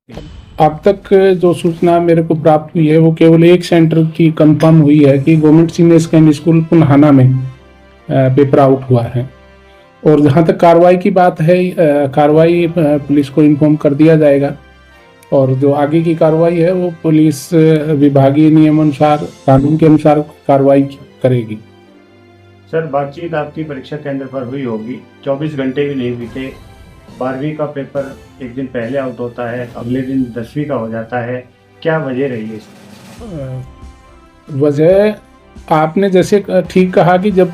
अब तक जो सूचना मेरे को प्राप्त हुई है वो केवल एक सेंटर की कंफर्म हुई है कि government senior secondary school Punhana में पेपर आउट हुआ है। और जहाँ तक कार्रवाई की बात है, कार्रवाई पुलिस को इन्फॉर्म कर दिया जाएगा और जो आगे की कार्रवाई है वो पुलिस विभागीय नियम अनुसार, कानून के अनुसार कार्रवाई करेगी। सर, बातचीत आपकी परीक्षा केंद्र पर हुई होगी, 24 घंटे भी नहीं बीते, 12वीं का पेपर एक दिन पहले आउट होता है, अगले दिन 10वीं का हो जाता है, क्या वजह रही है इसकी? वजह आपने जैसे ठीक कहा कि जब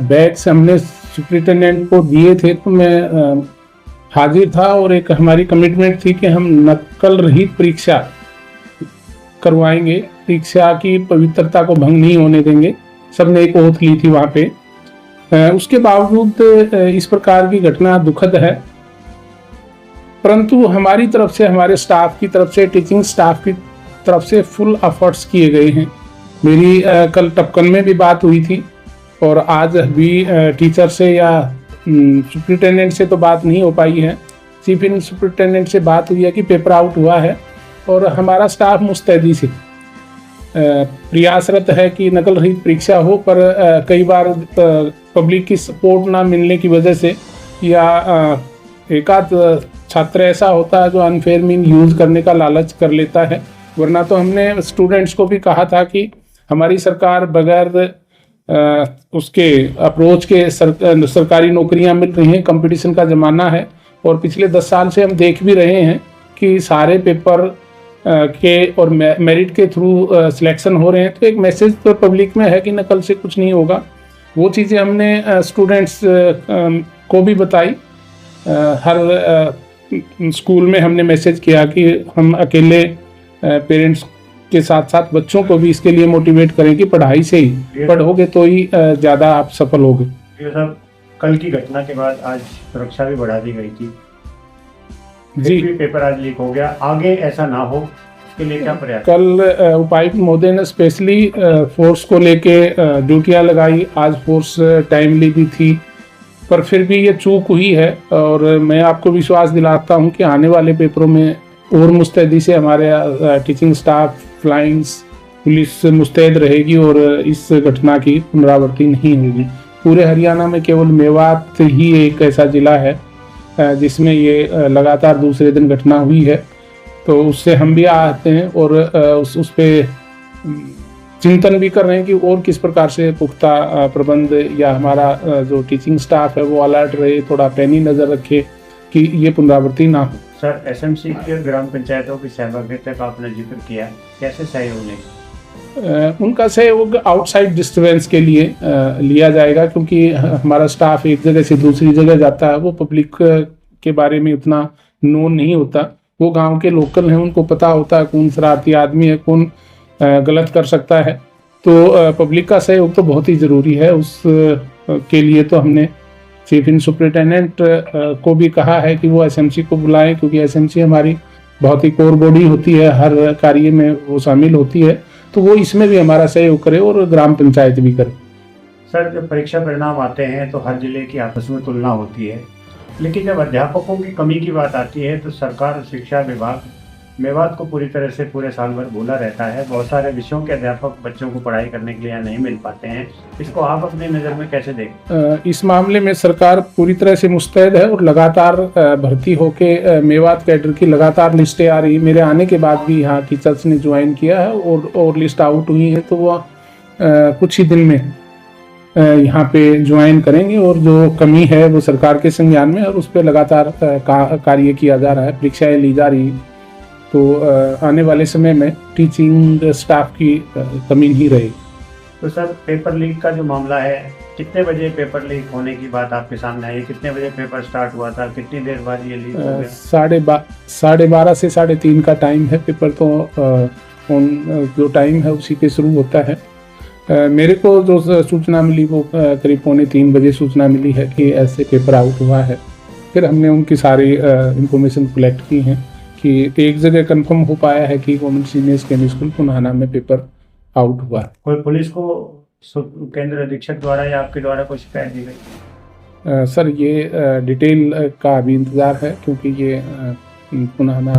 बैग्स हमने सुप्रिटेंडेंट को दिए थे तो मैं हाजिर था और एक हमारी कमिटमेंट थी कि हम नकल रहित परीक्षा करवाएंगे, परीक्षा की पवित्रता को भंग नहीं होने देंगे। सबने एक ओथ ली थी वहाँ पे। उसके बावजूद इस प्रकार की घटना दुखद है, परंतु हमारी तरफ से, हमारे स्टाफ की तरफ से, टीचिंग स्टाफ की तरफ से फुल एफर्ट्स किए गए हैं। मेरी कल टपकन में भी बात हुई थी और आज भी टीचर से या सुप्रिटेंडेंट से तो बात नहीं हो पाई है। चीफ सुप्रिटेंडेंट से बात हुई है कि पेपर आउट हुआ है और हमारा स्टाफ मुस्तैदी से प्रयासरत है कि नकल रहित परीक्षा हो, पर कई बार पब्लिक की सपोर्ट ना मिलने की वजह से या एकाध छात्र ऐसा होता है जो अनफेयर मीन यूज़ करने का लालच कर लेता है। वरना तो हमने स्टूडेंट्स को भी कहा था कि हमारी सरकार बगैर उसके अप्रोच के सरकारी नौकरियां मिल रही हैं, कंपटीशन का ज़माना है और पिछले 10 साल से हम देख भी रहे हैं कि सारे पेपर के और मेरिट के थ्रू सिलेक्शन हो रहे हैं। तो एक मैसेज तो पब्लिक में है कि नकल से कुछ नहीं होगा। वो चीज़ें हमने स्टूडेंट्स को भी बताई। हर स्कूल में हमने मैसेज किया कि हम अकेले पेरेंट्स के साथ साथ बच्चों को भी इसके लिए मोटिवेट करें कि पढ़ाई से ही पढ़ोगे तो ही ज़्यादा आप सफल होगे। ये सब कल की घटना के बाद आज सुरक्षा भी बढ़ा दी गई थी जी, पेपर आज लीक हो गया, आगे ऐसा ना हो इसके लिए क्या प्रयास? कल उपायुक्त महोदय ने स्पेशली फोर्स को लेके ड्यूटियां लगाई। आज फोर्स टाइमली भी थी, पर फिर भी ये चूक हुई है और मैं आपको विश्वास दिलाता हूं कि आने वाले पेपरों में और मुस्तैदी से हमारे टीचिंग स्टाफ, फ्लाइंग्स, पुलिस मुस्तैद रहेगी और इस घटना की पुनरावृत्ति नहीं होगी। पूरे हरियाणा में केवल मेवात ही एक ऐसा जिला है जिसमें ये लगातार दूसरे दिन घटना हुई है। तो उससे हम भी आते हैं और उस पे चिंतन भी कर रहे हैं कि और किस प्रकार से पुख्ता प्रबंध या हमारा जो टीचिंग स्टाफ है वो अलर्ट रहे, थोड़ा पैनी नज़र रखे कि ये पुनरावृत्ति ना हो। सर, एसएमसी के ग्राम पंचायतों की सहभागिता का आपने जिक्र किया, कैसे सहयोग लेंगे? उनका सहयोग आउटसाइड डिस्टर्बेंस के लिए लिया जाएगा, क्योंकि हमारा स्टाफ एक जगह से दूसरी जगह जाता है, वो पब्लिक के बारे में उतना नोन नहीं होता। वो गांव के लोकल हैं, उनको पता होता है कौन शरारती आदमी है, कौन गलत कर सकता है। तो पब्लिक का सहयोग तो बहुत ही ज़रूरी है। उस के लिए तो हमने चीफ सुप्रिटेंडेंट को भी कहा है कि वो एसएमसी को बुलाएं, क्योंकि एसएमसी हमारी बहुत ही कोर बॉडी होती है, हर कार्य में वो शामिल होती है। तो वो इसमें भी हमारा सहयोग करे और ग्राम पंचायत भी करे। सर, जब परीक्षा परिणाम आते हैं तो हर जिले की आपस में तुलना होती है, लेकिन जब अध्यापकों की कमी की बात आती है तो सरकार और शिक्षा विभाग मेवात को पूरी तरह से पूरे साल भर भूला रहता है। बहुत सारे विषयों के अध्यापक बच्चों को पढ़ाई करने के लिए यहाँ नहीं मिल पाते हैं। इसको आप अपनी नज़र में कैसे देखें? इस मामले में सरकार पूरी तरह से मुस्तैद है और लगातार भर्ती होके मेवात कैडर की लगातार लिस्टें आ रही। मेरे आने के बाद भी यहाँ टीचर्स ने ज्वाइन किया है और लिस्ट आउट हुई है, तो वह कुछ ही दिन में यहाँ पे ज्वाइन करेंगे और जो कमी है वो सरकार के संज्ञान में और उस पर लगातार कार्य किया जा रहा है, परीक्षाएँ ली जा रही। तो आने वाले समय में टीचिंग स्टाफ की कमी नहीं रहेगी। तो सर, पेपर लीक का जो मामला है, कितने बजे पेपर लीक होने की बात आपके सामने आई? कितने बजे पेपर स्टार्ट हुआ था? कितनी देर बाद ये लीक हो गया? 12:30 से 3:30 का टाइम है। पेपर तो जो टाइम है उसी पे शुरू होता है। मेरे को जो सूचना मिली वो करीब 2:45 बजे सूचना मिली है कि ऐसे पेपर आउट हुआ है। फिर हमने उनकी सारी इंफॉर्मेशन कलेक्ट की हैं कि एक जगह कंफर्म हो पाया है कि government senior secondary school Punhana में पेपर आउट हुआ। कोई पुलिस को केंद्र अधीक्षक द्वारा या आपके द्वारा कोई शिकायत दी गई? सर, ये डिटेल का अभी इंतज़ार है, क्योंकि ये पुन्हाना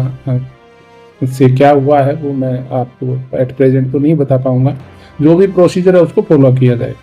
से क्या हुआ है वो मैं आपको एट प्रेजेंट तो नहीं बता पाऊंगा। जो भी प्रोसीजर है उसको फॉलो किया जाए।